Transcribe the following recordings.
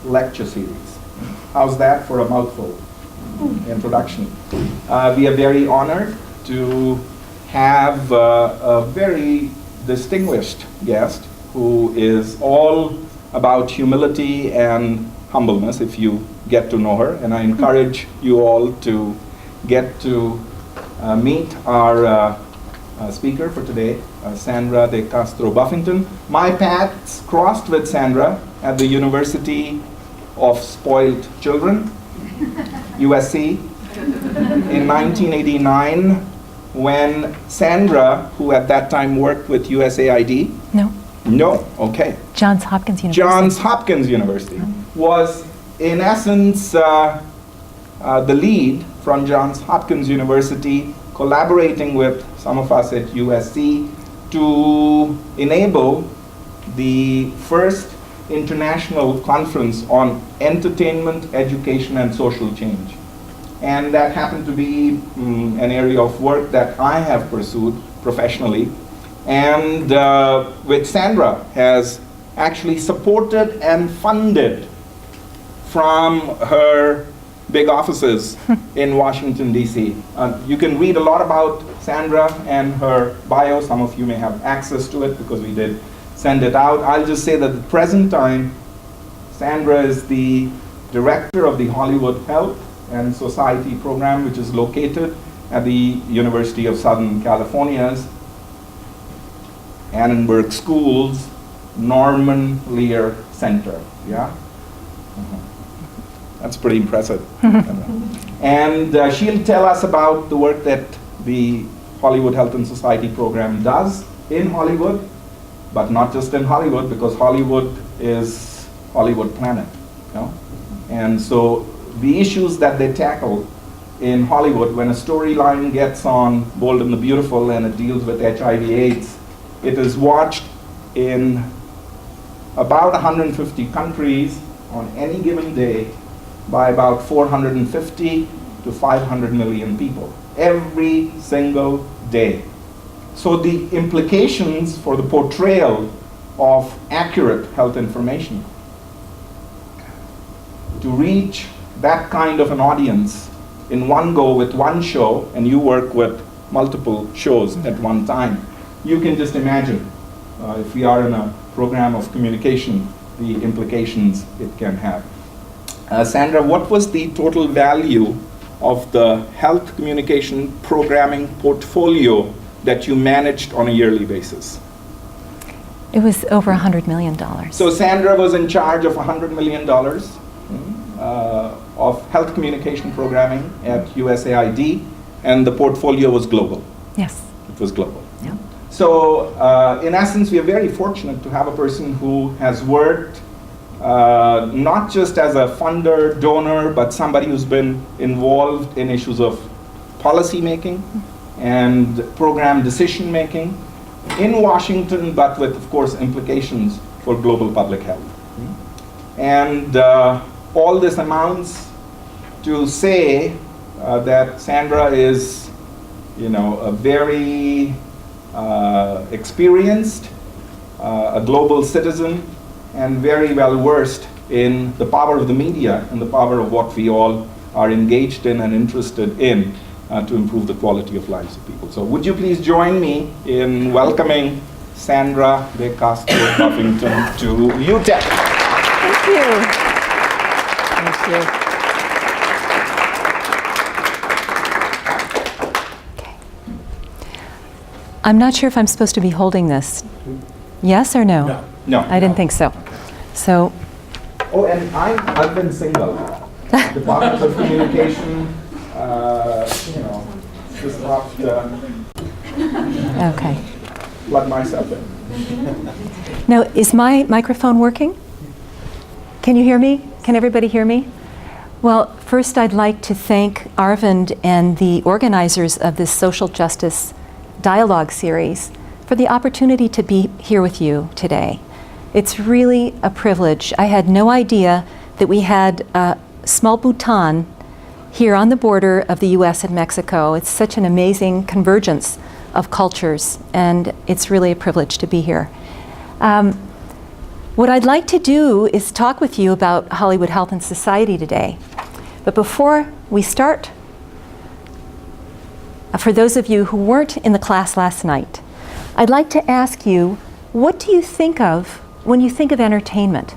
lecture series. How's that for a mouthful introduction? We are very honored to have a very distinguished guest who is all about humility and humbleness if you get to know her. And I encourage you all to get to meet our speaker for today, Sandra de Castro Buffington. My paths crossed with Sandra at the University of Spoiled Children, USC, in 1989, when Sandra, who at that time worked with USAID. No, okay. Johns Hopkins University. Johns Hopkins University was, in essence, the lead from Johns Hopkins University, collaborating with some of us at USC to enable the first international conference on entertainment, education, and social change. And that happened to be an area of work that I have pursued professionally, and which Sandra has actually supported and funded from her big offices in Washington, D.C. You can read a lot about Sandra and her bio. Some of you may have access to it because we did send it out. I'll just say that at the present time, Sandra is the director of the Hollywood Health and Society program, which is located at the University of Southern California's Annenberg School's Norman Lear Center. Yeah? That's pretty impressive. And she'll tell us about the work that the Hollywood Health and Society program does in Hollywood, but not just in Hollywood, because Hollywood is Hollywood planet. You know? And so the issues that they tackle in Hollywood, when a storyline gets on Bold and the Beautiful and it deals with HIV/AIDS, it is watched in about 150 countries on any given day by about 450 to 500 million people every single day. So the implications for the portrayal of accurate health information to reach that kind of an audience in one go with one show, and you work with multiple shows at one time, you can just imagine if we are in a program of communication, the implications it can have. Sandra, what was the total value of the health communication programming portfolio that you managed on a yearly basis? It was over $100 million. So Sandra was in charge of $100 million of health communication programming at USAID, and the portfolio was global. Yes. It was global. Yeah. So in essence, we are very fortunate to have a person who has worked not just as a funder, donor, but somebody who's been involved in issues of policy making and program decision making in Washington, but with, of course, implications for global public health. And all this amounts to say that Sandra is, a very experienced, a global citizen, and very well versed in the power of the media and the power of what we all are engaged in and interested in to improve the quality of lives of people. So would you please join me in welcoming Sandra de Castro Buffington to UTEP. Thank you. Thank you. Okay. I'm not sure if I'm supposed to be holding this. Yes or no? No. No. I didn't think so. So. Oh, and I've been single. Department of Communication, disrupt, Okay. plug myself in. Now, is my microphone working? Can you hear me? Can everybody hear me? Well, first I'd like to thank Arvind and the organizers of this social justice dialogue series for the opportunity to be here with you today. It's really a privilege. I had no idea that we had small Bhutan here on the border of the US and Mexico. It's such an amazing convergence of cultures, and it's really a privilege to be here. What I'd like to do is talk with you about Hollywood Health and Society today. But before we start, for those of you who weren't in the class last night, I'd like to ask you, what do you think of when you think of entertainment?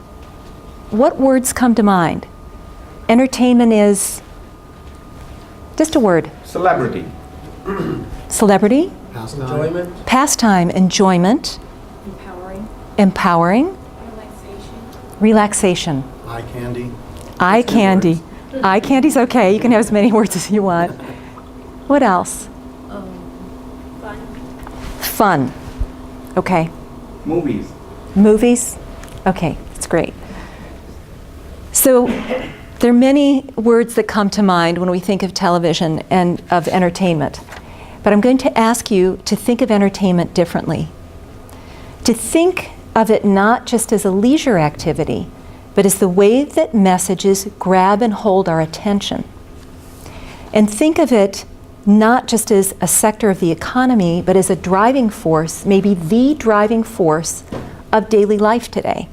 What words come to mind? Entertainment is just a word. Celebrity. Celebrity. Pastime. Enjoyment. Pastime, enjoyment. Empowering. Empowering. Relaxation. Relaxation. Eye candy. Eye candy. Eye candy's okay. You can have as many words as you want. What else? Fun. Fun. Okay. Movies. Movies. Okay, that's great. So there are many words that come to mind when we think of television and of entertainment. But I'm going to ask you to think of entertainment differently. To think of it not just as a leisure activity, but as the way that messages grab and hold our attention. And think of it not just as a sector of the economy, but as a driving force, maybe the driving force of daily life today.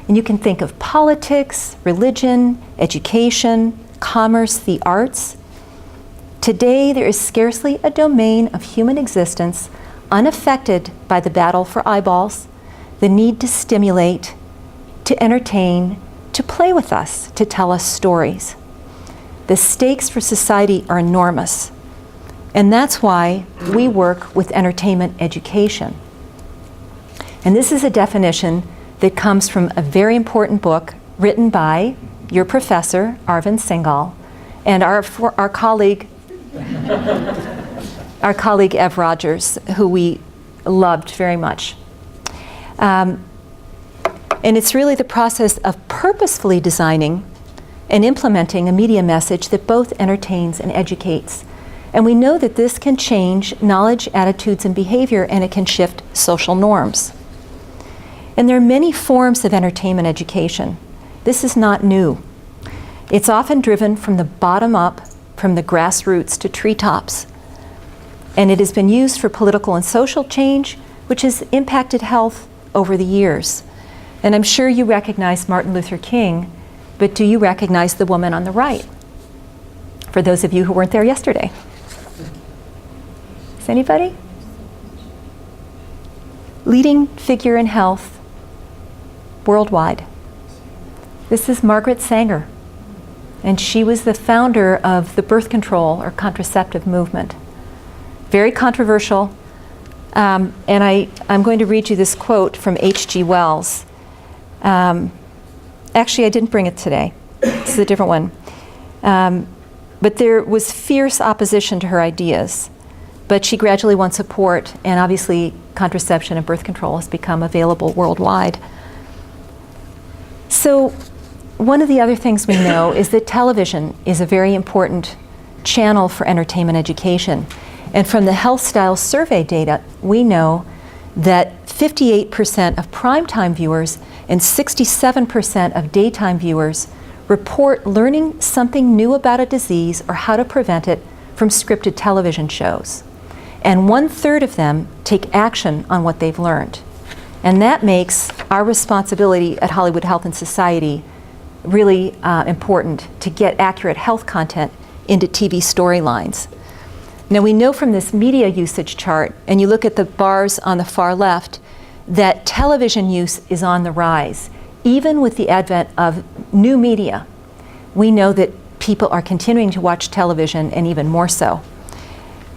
And you can think of politics, religion, education, commerce, the arts. Today, there is scarcely a domain of human existence unaffected by the battle for eyeballs, the need to stimulate, to entertain, to play with us, to tell us stories. The stakes for society are enormous. And that's why we work with entertainment education. And this is a definition that comes from a very important book written by your professor, Arvind Singhal, and our colleague, Ev Rogers, who we loved very much. And it's really the process of purposefully designing and implementing a media message that both entertains and educates. And we know that this can change knowledge, attitudes, and behavior, and it can shift social norms. And there are many forms of entertainment education. This is not new. It's often driven from the bottom up, from the grassroots to treetops. And it has been used for political and social change, which has impacted health over the years. And I'm sure you recognize Martin Luther King, but do you recognize the woman on the right? For those of you who weren't there yesterday. Is anybody? Leading figure in health worldwide. This is Margaret Sanger, and she was the founder of the birth control or contraceptive movement. Very controversial, and I'm going to read you this quote from H.G. Wells. Actually, I didn't bring it today. This is a different one. But there was fierce opposition to her ideas, but she gradually won support, and obviously contraception and birth control has become available worldwide. So one of the other things we know is that television is a very important channel for entertainment education. And from the Health Style Survey data, we know that 58% of primetime viewers and 67% of daytime viewers report learning something new about a disease or how to prevent it from scripted television shows. And 1/3 of them take action on what they've learned. And that makes our responsibility at Hollywood Health and Society really important to get accurate health content into TV storylines. Now we know from this media usage chart, and you look at the bars on the far left, that television use is on the rise. Even with the advent of new media, we know that people are continuing to watch television, and even more so.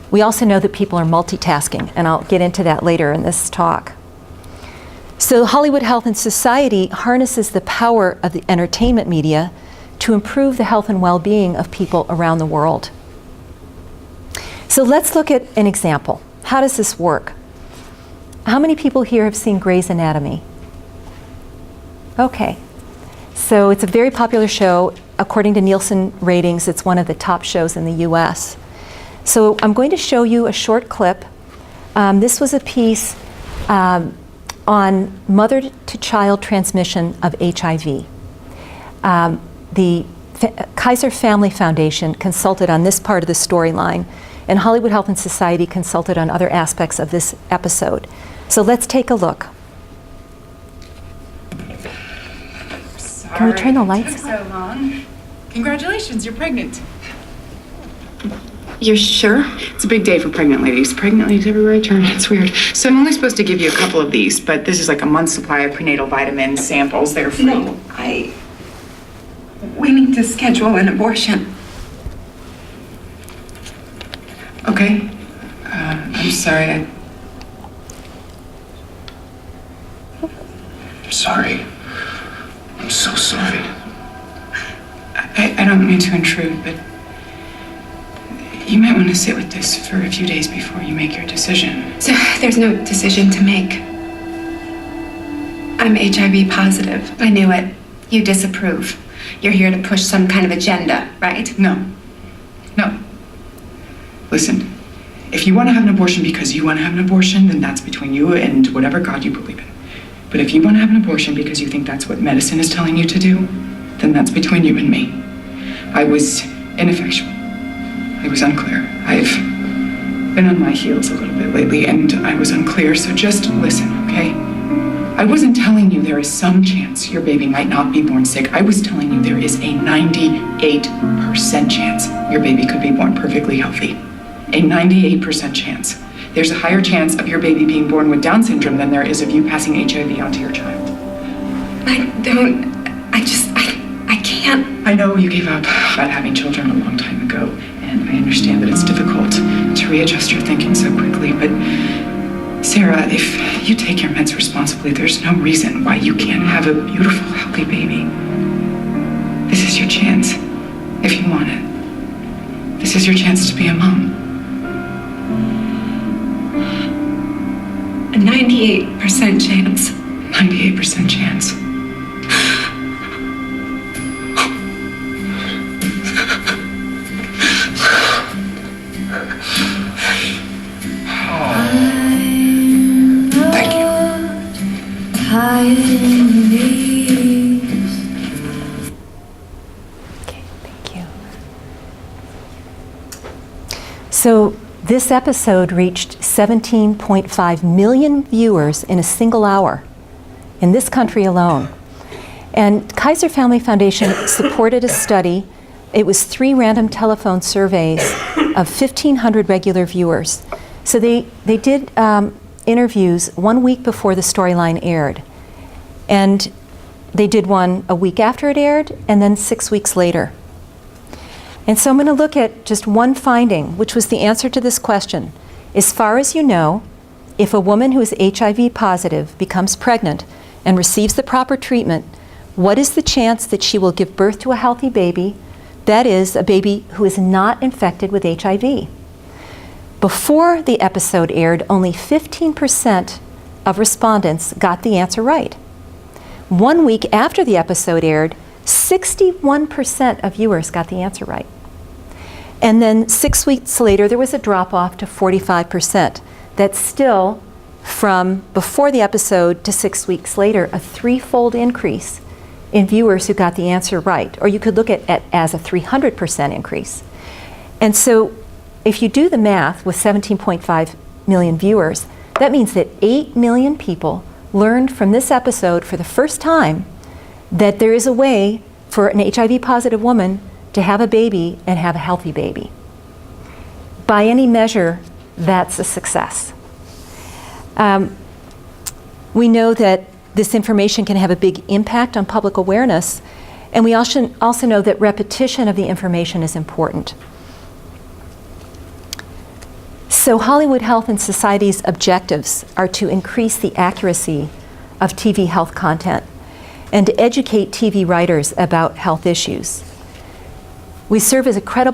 We also know that people are multitasking, and I'll get into that later in this talk. So Hollywood Health and Society harnesses the power of the entertainment media to improve the health and well-being of people around the world. So let's look at an example. How does this work? How many people here have seen Grey's Anatomy? Okay. So it's a very popular show. According to Nielsen ratings, it's one of the top shows in the US. So I'm going to show you a short clip. This was a piece on mother-to-child transmission of HIV. The Kaiser Family Foundation consulted on this part of the storyline, and Hollywood Health and Society consulted on other aspects of this episode. So let's take a look. Can we turn the lights It took on? so long. Congratulations, you're pregnant. You're sure? It's a big day for pregnant ladies. Pregnant ladies everywhere I turn. It's weird. So I'm only supposed to give you a couple of these, but this is like a month's supply of prenatal vitamin samples. They're free. No, we need to schedule an abortion. Okay. I'm sorry. I'm sorry. I'm so sorry. I don't mean to intrude, but you might want to sit with this for a few days before you make your decision. So there's no decision to make. I'm HIV positive. I knew it. You disapprove. You're here to push some kind of agenda, right? No. Listen, if you want to have an abortion because you want to have an abortion, then that's between you and whatever God you believe in. But if you want to have an abortion because you think that's what medicine is telling you to do, then that's between you and me. I was ineffectual. I was unclear. I've been on my heels a little bit lately, and I was unclear, so just listen, okay? I wasn't telling you there is some chance your baby might not be born sick. I was telling you there is a 98% chance your baby could be born perfectly healthy. A 98% chance. There's a higher chance of your baby being born with Down syndrome than there is of you passing HIV onto your child. I can't. I know you gave up on having children a long time ago, and I understand that it's difficult to readjust your thinking so quickly, but Sarah, if you take your meds responsibly, there's no reason why you can't have a beautiful, healthy baby. This is your chance, if you want it. This is your chance to be a mom. A 98% chance. 98% chance. Thank you. Okay, thank you. So this episode reached 17.5 million viewers in a single hour in this country alone. And Kaiser Family Foundation supported a study. It was 3 random telephone surveys of 1,500 regular viewers. So they did interviews 1 week before the storyline aired. And they did one a week after it aired, and then 6 weeks later. And so I'm going to look at just one finding, which was the answer to this question. As far as you know, if a woman who is HIV positive becomes pregnant and receives the proper treatment, what is the chance that she will give birth to a healthy baby, that is, a baby who is not infected with HIV? Before the episode aired, only 15% of respondents got the answer right. 1 week after the episode aired, 61% of viewers got the answer right. And then 6 weeks later, there was a drop-off to 45%. That's still, from before the episode to 6 weeks later, a 3-fold increase in viewers who got the answer right. Or you could look at it as a 300% increase. And so if you do the math with 17.5 million viewers, that means that 8 million people learned from this episode for the first time that there is a way for an HIV-positive woman to have a baby and have a healthy baby. By any measure, that's a success. We know that this information can have a big impact on public awareness, and we also know that repetition of the information is important. So Hollywood Health and Society's objectives are to increase the accuracy of TV health content and to educate TV writers about health issues. We serve as a credible